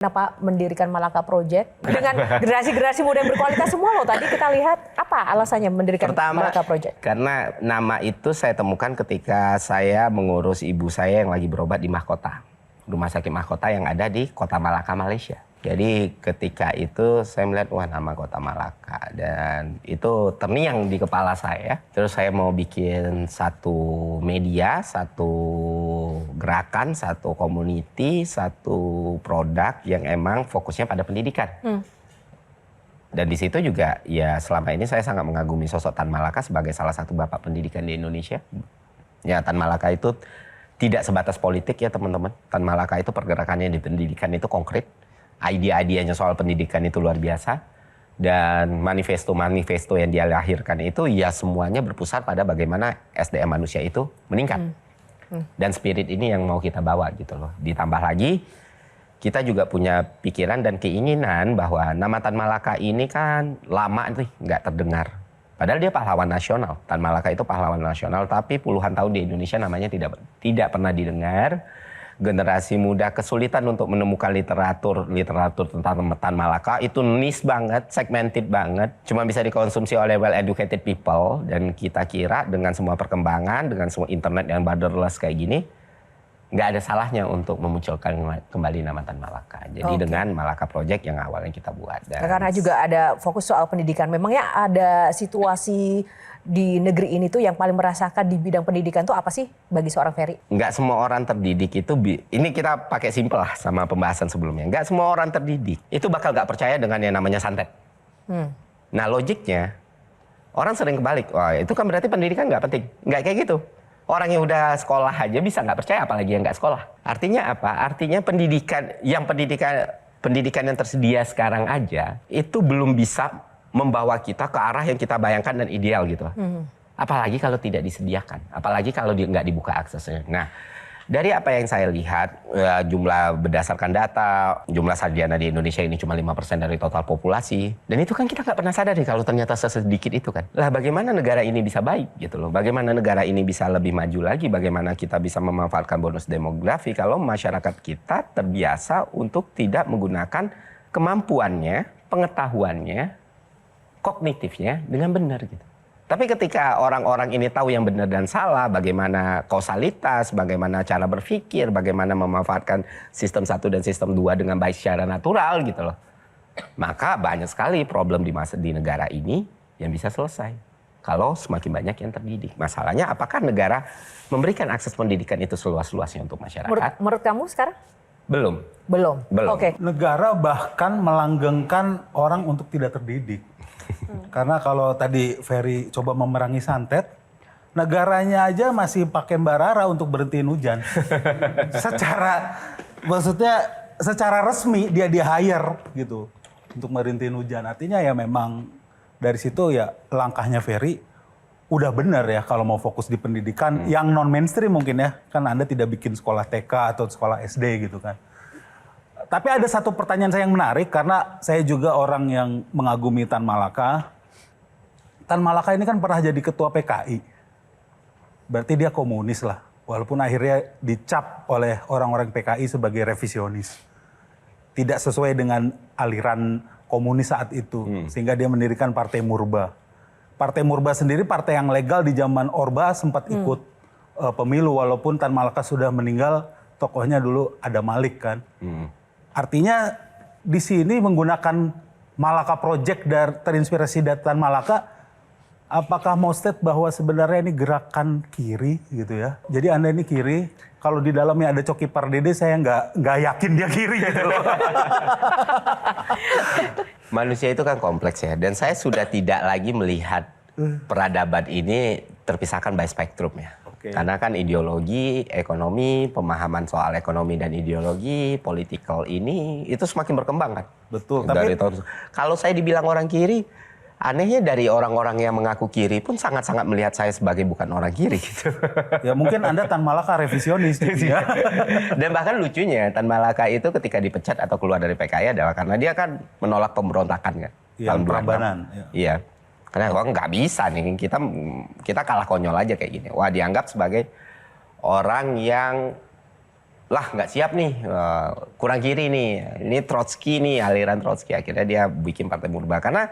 Kenapa mendirikan Malaka Project dengan generasi-generasi muda yang berkualitas semua loh. Tadi kita lihat apa alasannya mendirikan Malaka Project? Karena nama itu saya temukan ketika saya mengurus ibu saya yang lagi berobat di Mahkota, rumah sakit Mahkota yang ada di Kota Malaka, Malaysia. Jadi ketika itu saya melihat wah nama Kota Malaka dan itu terngiang di kepala saya. Terus saya mau bikin satu media, satu gerakan, satu community, satu produk yang emang fokusnya pada pendidikan. Dan di situ juga ya selama ini saya sangat mengagumi sosok Tan Malaka sebagai salah satu bapak pendidikan di Indonesia. Ya Tan Malaka itu tidak sebatas politik ya teman-teman. Tan Malaka itu pergerakannya di pendidikan itu konkret. Ide-idenya soal pendidikan itu luar biasa. Dan manifesto-manifesto yang dia lahirkan itu ya semuanya berpusat pada bagaimana SDM manusia itu meningkat. Dan spirit ini yang mau kita bawa gitu loh. Ditambah lagi kita juga punya pikiran dan keinginan bahwa nama Tan Malaka ini kan lama nih nggak terdengar. Padahal dia pahlawan nasional. Tan Malaka itu pahlawan nasional tapi puluhan tahun di Indonesia namanya tidak pernah didengar. Generasi muda kesulitan untuk menemukan literatur tentang Tan Malaka itu niche banget, segmented banget, cuma bisa dikonsumsi oleh well educated people. Dan kita kira dengan semua perkembangan, dengan semua internet yang borderless kayak gini, nggak ada salahnya untuk memunculkan kembali nama Tan Malaka. Jadi dengan Malaka Project yang awalnya kita buat. Dan karena juga ada fokus soal pendidikan. Memangnya ada situasi di negeri ini tuh yang paling merasakan di bidang pendidikan tuh apa sih bagi seorang Ferry? Nggak semua orang terdidik itu, ini kita pakai simpel lah sama pembahasan sebelumnya. Nggak semua orang terdidik itu bakal nggak percaya dengan yang namanya santet. Nah logiknya orang sering kebalik. Wah itu kan berarti pendidikan nggak penting. Nggak kayak gitu. Orang yang udah sekolah aja bisa nggak percaya apalagi yang nggak sekolah. Artinya apa? Artinya pendidikan yang tersedia sekarang aja itu belum bisa membawa kita ke arah yang kita bayangkan dan ideal gitu. Apalagi kalau tidak disediakan, apalagi kalau nggak dibuka aksesnya. Nah, dari apa yang saya lihat, jumlah berdasarkan data, jumlah sarjana di Indonesia ini cuma 5% dari total populasi. Dan itu kan kita nggak pernah sadari kalau ternyata sedikit itu kan. Lah bagaimana negara ini bisa baik gitu loh. Bagaimana negara ini bisa lebih maju lagi, bagaimana kita bisa memanfaatkan bonus demografi kalau masyarakat kita terbiasa untuk tidak menggunakan kemampuannya, pengetahuannya, kognitifnya dengan benar gitu. Tapi ketika orang-orang ini tahu yang benar dan salah, bagaimana kausalitas, bagaimana cara berpikir, bagaimana memanfaatkan sistem 1 dan sistem 2 dengan baik secara natural gitu loh. Maka banyak sekali problem di negara ini yang bisa selesai. Kalau semakin banyak yang terdidik. Masalahnya apakah negara memberikan akses pendidikan itu seluas-luasnya untuk masyarakat? Menurut kamu sekarang? Belum. Oke. Negara bahkan melanggengkan orang untuk tidak terdidik. Karena kalau tadi Ferry coba memerangi santet, negaranya aja masih pakai Mbak Rara untuk berhentiin hujan. Secara resmi dia di-hire gitu untuk berhentiin hujan. Artinya ya memang dari situ ya langkahnya Ferry udah benar ya kalau mau fokus di pendidikan yang non mainstream mungkin ya. Kan Anda tidak bikin sekolah TK atau sekolah SD gitu kan. Tapi ada satu pertanyaan saya yang menarik karena saya juga orang yang mengagumi Tan Malaka. Tan Malaka ini kan pernah jadi ketua PKI. Berarti dia komunis lah. Walaupun akhirnya dicap oleh orang-orang PKI sebagai revisionis. Tidak sesuai dengan aliran komunis saat itu. Sehingga dia mendirikan Partai Murba. Partai Murba sendiri partai yang legal di zaman Orba sempat ikut pemilu. Walaupun Tan Malaka sudah meninggal, tokohnya dulu ada Malik kan. Artinya di sini menggunakan Malaka Project terinspirasi dari Tan Malaka, apakah mau state bahwa sebenarnya ini gerakan kiri gitu ya? Jadi Anda ini kiri, kalau di dalamnya ada Coki Pardede saya nggak yakin dia kiri gitu loh. Manusia itu kan kompleks ya, dan saya sudah tidak lagi melihat peradaban ini terpisahkan by spektrum ya. Karena kan ideologi, ekonomi, pemahaman soal ekonomi dan ideologi, political ini itu semakin berkembang kan. Betul. Tapi kalau saya dibilang orang kiri, anehnya dari orang-orang yang mengaku kiri pun sangat-sangat melihat saya sebagai bukan orang kiri gitu. Ya mungkin Anda Tan Malaka revisionis gitu ya. Dan bahkan lucunya Tan Malaka itu ketika dipecat atau keluar dari PKI adalah karena dia kan menolak pemberontakan kan. Tahun Prambanan. Iya. Karena nggak bisa nih, kita kalah konyol aja kayak gini. Wah dianggap sebagai orang yang lah nggak siap nih, kurang kiri nih, ini Trotsky nih, aliran Trotsky. Akhirnya dia bikin Partai Murba. Karena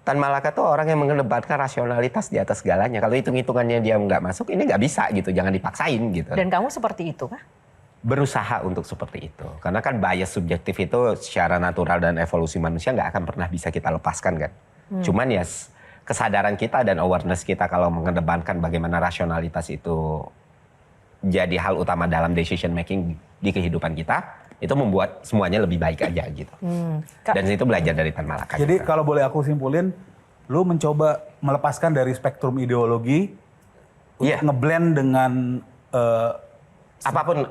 Tan Malaka tuh orang yang mengedepankan rasionalitas di atas segalanya. Kalau hitung-hitungannya dia nggak masuk, ini nggak bisa gitu, jangan dipaksain gitu. Dan kamu seperti itu kah? Berusaha untuk seperti itu. Karena kan bias subjektif itu secara natural dan evolusi manusia nggak akan pernah bisa kita lepaskan kan. Cuman ya kesadaran kita dan awareness kita kalau mengedepankan bagaimana rasionalitas itu jadi hal utama dalam decision making di kehidupan kita, itu membuat semuanya lebih baik aja gitu. Dan itu belajar dari Tan Malaka. Jadi juga. kalau boleh aku simpulin, lu mencoba melepaskan dari spektrum ideologi untuk ngeblend dengan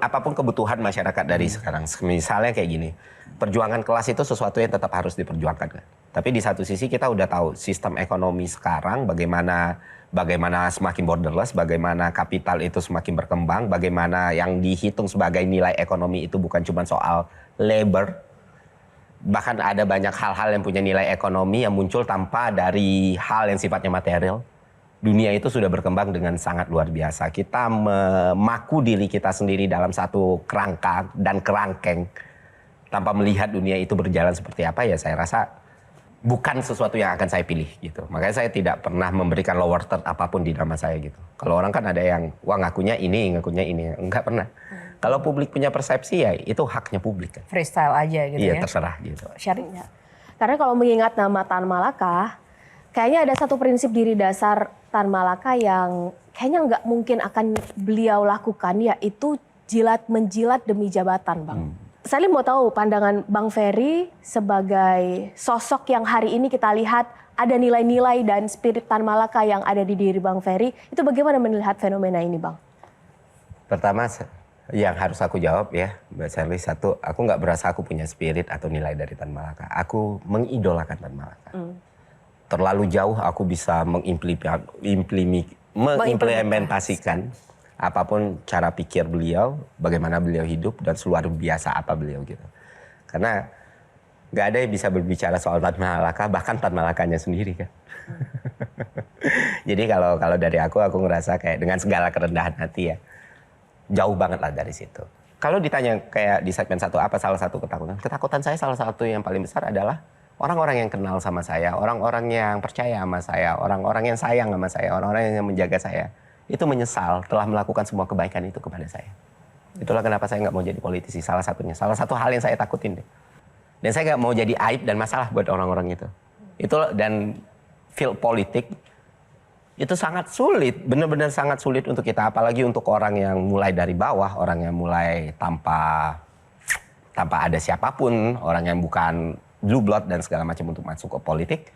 apapun kebutuhan masyarakat dari sekarang. Misalnya kayak gini, perjuangan kelas itu sesuatu yang tetap harus diperjuangkan kan. Tapi di satu sisi kita udah tahu sistem ekonomi sekarang bagaimana semakin borderless, bagaimana kapital itu semakin berkembang, bagaimana yang dihitung sebagai nilai ekonomi itu bukan cuma soal labor, bahkan ada banyak hal-hal yang punya nilai ekonomi yang muncul tanpa dari hal yang sifatnya material. Dunia itu sudah berkembang dengan sangat luar biasa. Kita memaku diri kita sendiri dalam satu kerangka dan kerangkeng tanpa melihat dunia itu berjalan seperti apa, ya saya rasa bukan sesuatu yang akan saya pilih gitu. Makanya saya tidak pernah memberikan lower third apapun di drama saya gitu. Kalau orang kan ada yang, wah ngakunya ini. Enggak pernah. Kalau publik punya persepsi ya itu haknya publik kan. Freestyle aja gitu ya. Iya terserah gitu. Syari. Karena kalau mengingat nama Tan Malaka, kayaknya ada satu prinsip diri dasar Tan Malaka yang kayaknya nggak mungkin akan beliau lakukan, yaitu menjilat demi jabatan, Bang. Saya mau tahu pandangan Bang Ferry sebagai sosok yang hari ini kita lihat ada nilai-nilai dan spirit Tan Malaka yang ada di diri Bang Ferry. Itu bagaimana melihat fenomena ini, Bang? Pertama yang harus aku jawab ya, Mbak Sherly, satu, aku nggak berasa aku punya spirit atau nilai dari Tan Malaka. Aku mengidolakan Tan Malaka. Terlalu jauh aku bisa mengimplementasikan apapun cara pikir beliau, bagaimana beliau hidup, dan luar biasa apa beliau gitu. Karena nggak ada yang bisa berbicara soal Tan Malaka, bahkan Tan Malakanya sendiri kan. Jadi kalau dari aku ngerasa kayak dengan segala kerendahan hati ya, jauh banget lah dari situ. Kalau ditanya kayak di segmen satu, apa salah satu ketakutan? Ketakutan saya salah satu yang paling besar adalah orang-orang yang kenal sama saya, orang-orang yang percaya sama saya, orang-orang yang sayang sama saya, orang-orang yang menjaga saya, itu menyesal telah melakukan semua kebaikan itu kepada saya. Itulah kenapa saya nggak mau jadi politisi, salah satunya. Salah satu hal yang saya takutin deh. Dan saya nggak mau jadi aib dan masalah buat orang-orang itu. Dan field politik itu sangat sulit, benar-benar sangat sulit untuk kita. Apalagi untuk orang yang mulai dari bawah, orang yang mulai tanpa ada siapapun, orang yang bukan blue blood dan segala macam untuk masuk ke politik.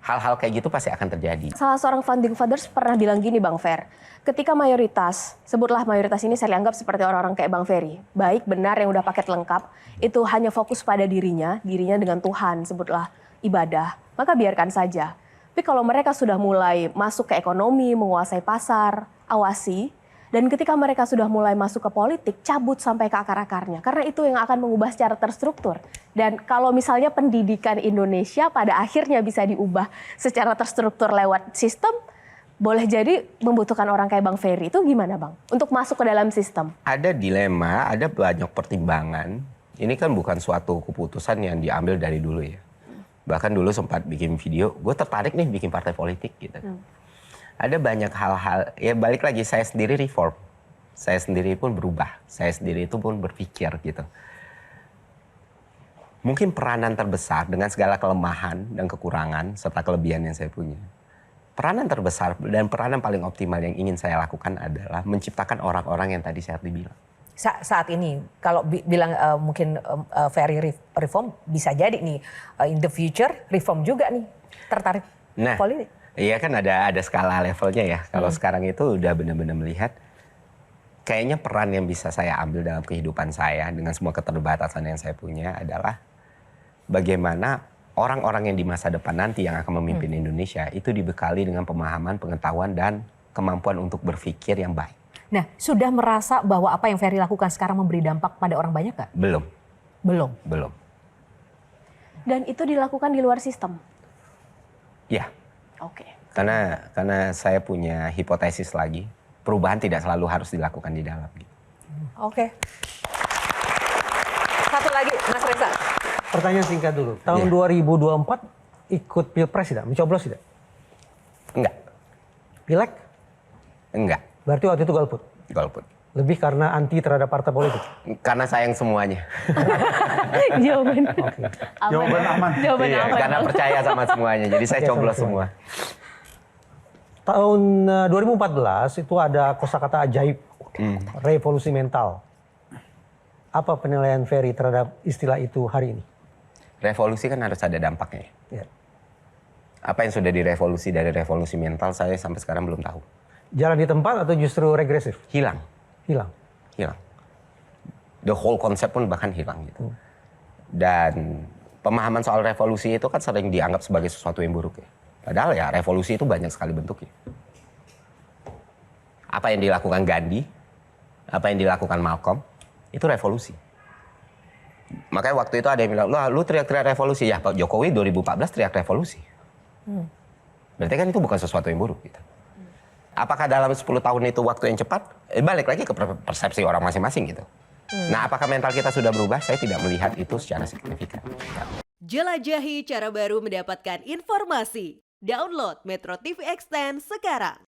Hal-hal kayak gitu pasti akan terjadi. Salah seorang founding fathers pernah bilang gini, Bang Fer. Ketika mayoritas, sebutlah mayoritas ini saya anggap seperti orang-orang kayak Bang Ferry, baik, benar, yang udah paket lengkap, itu hanya fokus pada dirinya dengan Tuhan, sebutlah ibadah, maka biarkan saja. Tapi kalau mereka sudah mulai masuk ke ekonomi, menguasai pasar, awasi. Dan ketika mereka sudah mulai masuk ke politik, cabut sampai ke akar-akarnya. Karena itu yang akan mengubah secara terstruktur. Dan kalau misalnya pendidikan Indonesia pada akhirnya bisa diubah secara terstruktur lewat sistem, boleh jadi membutuhkan orang kayak Bang Ferry. Itu gimana, Bang? Untuk masuk ke dalam sistem. Ada dilema, ada banyak pertimbangan. Ini kan bukan suatu keputusan yang diambil dari dulu ya. Bahkan dulu sempat bikin video, gue tertarik nih bikin partai politik gitu. Ada banyak hal-hal, ya balik lagi, saya sendiri reform. Saya sendiri pun berubah. Saya sendiri itu pun berpikir gitu. Mungkin peranan terbesar dengan segala kelemahan dan kekurangan serta kelebihan yang saya punya. Peranan terbesar dan peranan paling optimal yang ingin saya lakukan adalah menciptakan orang-orang yang tadi saya bilang. Saat ini, kalau bilang mungkin Ferry reform, bisa jadi nih in the future reform juga nih tertarik politik. Iya kan ada skala levelnya ya. Kalau sekarang itu udah benar-benar melihat kayaknya peran yang bisa saya ambil dalam kehidupan saya dengan semua keterbatasan yang saya punya adalah bagaimana orang-orang yang di masa depan nanti yang akan memimpin Indonesia itu dibekali dengan pemahaman, pengetahuan, dan kemampuan untuk berpikir yang baik. Nah, sudah merasa bahwa apa yang Ferry lakukan sekarang memberi dampak pada orang banyak nggak? Belum. Belum. Dan itu dilakukan di luar sistem? Ya. Oke. Karena saya punya hipotesis lagi, perubahan tidak selalu harus dilakukan di dalam. Gitu. Oke. Satu lagi, Mas Reza. Pertanyaan singkat dulu. Tahun 2024 ikut pilpres tidak? Mencoblos tidak? Enggak. Pileg? Enggak. Berarti waktu itu golput? Golput. Lebih karena anti terhadap partai politik? Karena sayang semuanya. Jawaban. Jawaban aman. Jawaban Iya, aman. karena percaya sama semuanya. Jadi saya Percaya coblos sama semua. Tahun 2014 itu ada kosakata ajaib, revolusi mental. Apa penilaian Ferry terhadap istilah itu hari ini? Revolusi kan harus ada dampaknya. Ya. Apa yang sudah direvolusi dari revolusi mental saya sampai sekarang belum tahu. Jalan di tempat atau justru regresif? Hilang. Hilang. Hilang. The whole konsep pun bahkan hilang gitu. Dan pemahaman soal revolusi itu kan sering dianggap sebagai sesuatu yang buruk ya. Padahal ya revolusi itu banyak sekali bentuknya. Apa yang dilakukan Gandhi, apa yang dilakukan Malcolm, itu revolusi. Makanya waktu itu ada yang bilang, lu teriak-teriak revolusi. Ya Pak Jokowi 2014 teriak revolusi. Berarti kan itu bukan sesuatu yang buruk gitu. Apakah dalam 10 tahun itu waktu yang cepat? Balik lagi ke persepsi orang masing-masing gitu. Nah, apakah mental kita sudah berubah? Saya tidak melihat itu secara signifikan. Jelajahi cara baru mendapatkan informasi. Download Metro TV Extend sekarang.